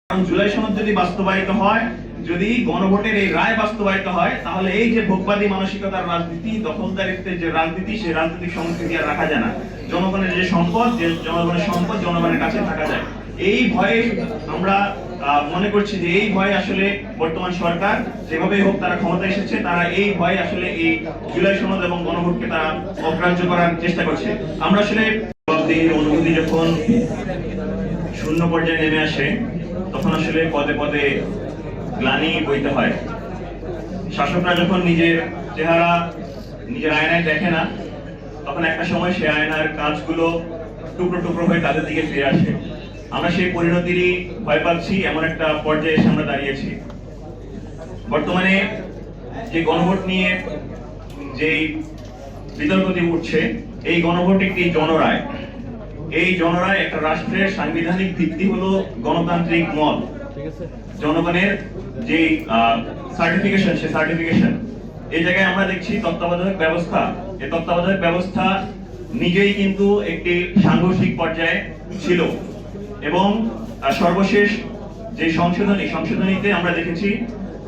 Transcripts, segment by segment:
কারণ জুলাই সনদ যদি বাস্তবায়িত হয়, যদি গণভোটের এই রায় বাস্তবায়িত হয়, তাহলে এই যে ভোগবাদী মানসিকতার রাজনীতি, দখলদারিত্বের যে রাজনীতি, সেই রাজনৈতিক সংস্কৃতি আর রাখা যায় না। জনগণের যে সম্পদ, জনগণের কাছে থাকা যায়। এই ভয়ে আমরা মনে করছি যে এই ভয়ে আসলে বর্তমান সরকার যেভাবেই হোক তারা ক্ষমতা এসেছে, তারা এই ভয়ে আসলে এই জুলাই সনদ এবং গণভোটকে তারা অগ্রাহ্য করার চেষ্টা করছে। আমরা আসলে অনুভূতি যখন শূন্য পর্যায়ে নেমে আসে, তখন আসলে পদে পদে গ্লানি বইতে হয়। শাসকরা যখন নিজের চেহারা নিজের আয়নায় দেখে না, তখন একটা সময় সে আয়নার কাঁচগুলো টুকরো টুকরো হয়ে তাদের দিকে ফিরে আসে। আমরা সেই পরিণতিরই ভয় পাচ্ছি, এমন একটা পর্যায়ে এসে আমরা দাঁড়িয়েছি। বর্তমানে যে গণভোট নিয়ে যেই বিতর্কটি উঠছে, এই গণভোট একটি জনরায়। এই জনরায় একটা রাষ্ট্রের সাংবিধানিক ভিত্তি হলো গণতান্ত্রিক মত, জনগণের যে সার্টিফিকেশন, সে সার্টিফিকেশন। এই জায়গায় আমরা দেখছি তত্ত্বাবধায়ক ব্যবস্থা, এই তত্ত্বাবধায়ক ব্যবস্থা নিজেই কিন্তু একটি সাংঘর্ষিক পর্যায়ে ছিল এবং সর্বশেষ যে সংশোধনীতে আমরা দেখেছি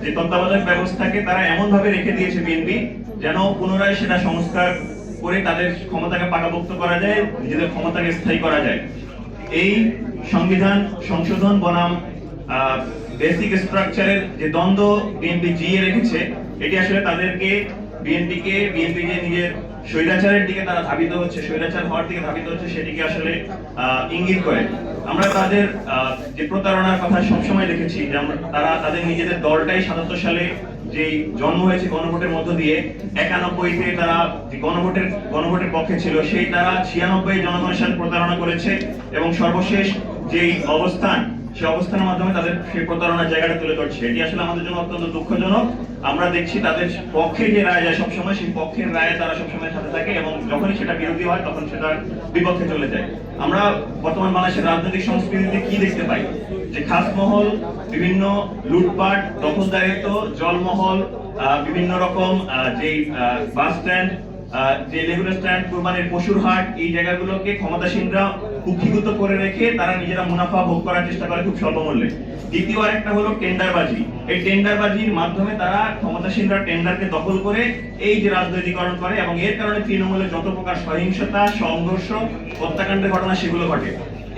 যে তত্ত্বাবধায়ক ব্যবস্থাকে তারা এমন ভাবে রেখে দিয়েছে বিএনপি, যেন পুনরায় সেটা সংস্কার করে তাদের ক্ষমতাকে পাকাপোক্ত করা যায়, নিজেদের ক্ষমতাকে স্থায়ী করা যায়। এই সংবিধান সংশোধন বনাম বেসিক স্ট্রাকচারের যে দ্বন্দ্ব বিএনপি জিয়ে রেখেছে, এটি আসলে তাদেরকে বিএনপি যে নিজের স্বৈরাচারের দিকে তারা ধাবিত হচ্ছে, স্বৈরাচার হওয়ার দিকে ধাবিত হচ্ছে, সেটিকে আসলে ইঙ্গিত করে। আমরা তাদের যে প্রতারণার কথা সবসময় দেখেছি, যে তারা তাদের নিজেদের দলটাই ৭৭ সালে যে জন্ম হয়েছে গণভোটের মধ্য দিয়ে, ৯১-তে তারা যে গণভোটের পক্ষে ছিল, সেই তারা ৯৬ জনগণের সাথে প্রতারণা করেছে এবং সর্বশেষ যেই অবস্থান, সেই অবস্থানের মাধ্যমে তাদের সেই প্রতারণার জায়গাটা তুলে ধরছে। এটি আসলে আমাদের জন্য অত্যন্ত দুঃখজনক। আমরা দেখছি তাদের পক্ষে যে রায় যায় সবসময়, সেই পক্ষের রায়ে তারা সবসময় সাথে থাকে এবং যখনই সেটা বিরোধী হয় তখন সেটার বিপক্ষে চলে যায়। আমরা বর্তমান বাংলাদেশের রাজনৈতিক সংস্কৃতিতে কি দেখতে পাই, যে খাস মহল, বিভিন্ন লুটপাট, দখলদারিত্ব, জলমহল, বিভিন্ন রকম যে বাস স্ট্যান্ড, যে লেগুনা স্ট্যান্ড, কুরবানির পশুর হাট, এই জায়গাগুলোকে ক্ষমতাসীনরা কুক্ষিগত করে রেখে তারা নিজেরা মুনাফা ভোগ করার চেষ্টা করে খুব স্বল্প মূল্যে। দ্বিতীয় আরেকটা হলো টেন্ডারবাজি। এই টেন্ডারবাজির মাধ্যমে তারা ক্ষমতাসীনরা টেন্ডারকে দখল করে এই যে রাজনৈতিকরণ করে এবং এর কারণে তৃণমূলে যত প্রকার সহিংসতা, সংঘর্ষ, হত্যাকাণ্ডের ঘটনা সেগুলো ঘটে।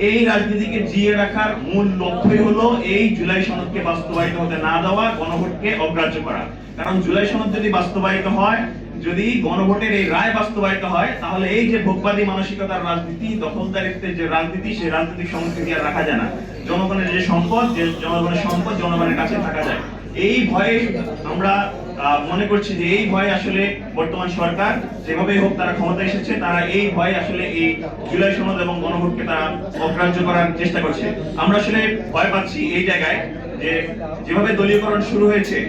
এই রাজনীতিকে জিয়ে রাখার মূল লক্ষ্যই হলো এই জুলাই সনদকে বাস্তবায়িত হতে না দেওয়া, গণভোটকে অগ্রাহ্য করা। কারণ জুলাই সনদ যদি বাস্তবায়িত হয়, যদি গণভোটের এই রায় বাস্তবায়িত হয়, তাহলে এই যে ভোগবাদী মানসিকতার রাজনীতি, দখলদারিত্বের যে রাজনীতি, সেই রাজনৈতিক সংস্কৃতি আর রাখা যায় না। জনগণের যে সম্পদ, জনগণের কাছে থাকা যায়। এই ভয়ে আমরা মনে করছি যে এই ভয়ে আসলে বর্তমান সরকার যেভাবেই হোক তারা ক্ষমতা এসেছে, তারা এই ভয়ে আসলে এই জুলাই সনদ এবং গণভোটকে তারা অগ্রাহ্য করার চেষ্টা করছে। আমরা আসলে ভয় পাচ্ছি এই জায়গায় যে যেভাবে দলীয়করণ শুরু হয়েছে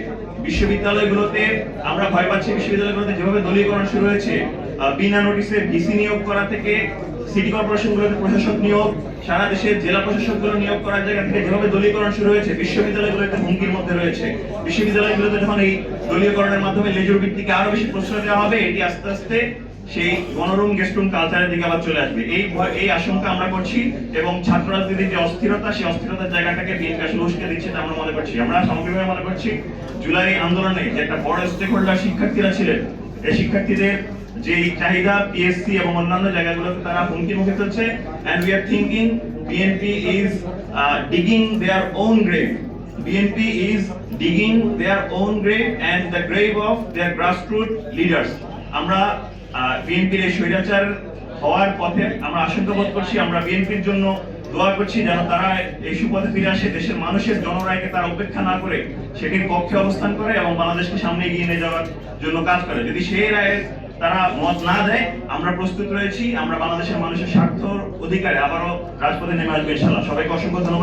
বিশ্ববিদ্যালয়গুলোতে, আমরা ভয় পাচ্ছি বিশ্ববিদ্যালয়গুলোতে যেভাবে দলীয়করণ শুরু হয়েছে, বিনা নোটিশে ভিসি নিয়োগ করা থেকে সিটি কর্পোরেশনগুলোতে প্রশাসক নিয়োগ, সারা দেশের জেলা প্রশাসকগুলো নিয়োগ করার জায়গা থেকে যেভাবে দলীয়করণ শুরু হয়েছে, বিশ্ববিদ্যালয়গুলোতে হুমকির মধ্যে রয়েছে। বিশ্ববিদ্যালয়গুলোতে যখন এই দলীয়করণের মাধ্যমে লেজুর ভিত্তিকে আরো বেশি প্রশ্রয় দেওয়া হবে, এটি আস্তে আস্তে সেই গণরুম গেস্টরুম কালচারের দিকে আবার চলে আসবে। এই আশঙ্কা আমরা করছি এবং ছাত্র রাজনীতির যে অস্থিরতা, সেই অস্থিরতার জায়গাটাকে বিএনপি আসলে উস্কে দিচ্ছে আমরা মনে করছি। আমরা সামগ্রিকভাবে মনে করছি জুলাই আন্দোলনে যে একটা বড় স্টেক হোল্ডার শিক্ষার্থীরা ছিলেন, এই শিক্ষার্থীদের যে চাহিদা পিএসসি এবং অন্যান্য জায়গাগুলোতে তারা হুমকির মুখে চলছে। and we are thinking BNP is digging their own grave. BNP is digging their own grave and the grave of their grassroots leaders. আমরা বিএনপির এই স্বৈরাচার হওয়ার পথে আমরা আশঙ্কা বোধ করছি। আমরা বিএনপির জন্য দোয়া করছি যেন তারা এই সুপথে ফিরে আসে, দেশের মানুষের জনরায়কে তারা উপেক্ষা না করে সেটির পক্ষে অবস্থান করে এবং বাংলাদেশকে সামনে এগিয়ে নিয়ে যাওয়ার জন্য কাজ করে। যদি সেই রায়ের তারা মত না দেয়, আমরা প্রস্তুত রয়েছি, আমরা বাংলাদেশের মানুষের স্বার্থ অধিকারে আবারও রাজপথে নেমে আসবো ইনশাআল্লাহ। সবাইকে অসংখ্য ধন্যবাদ।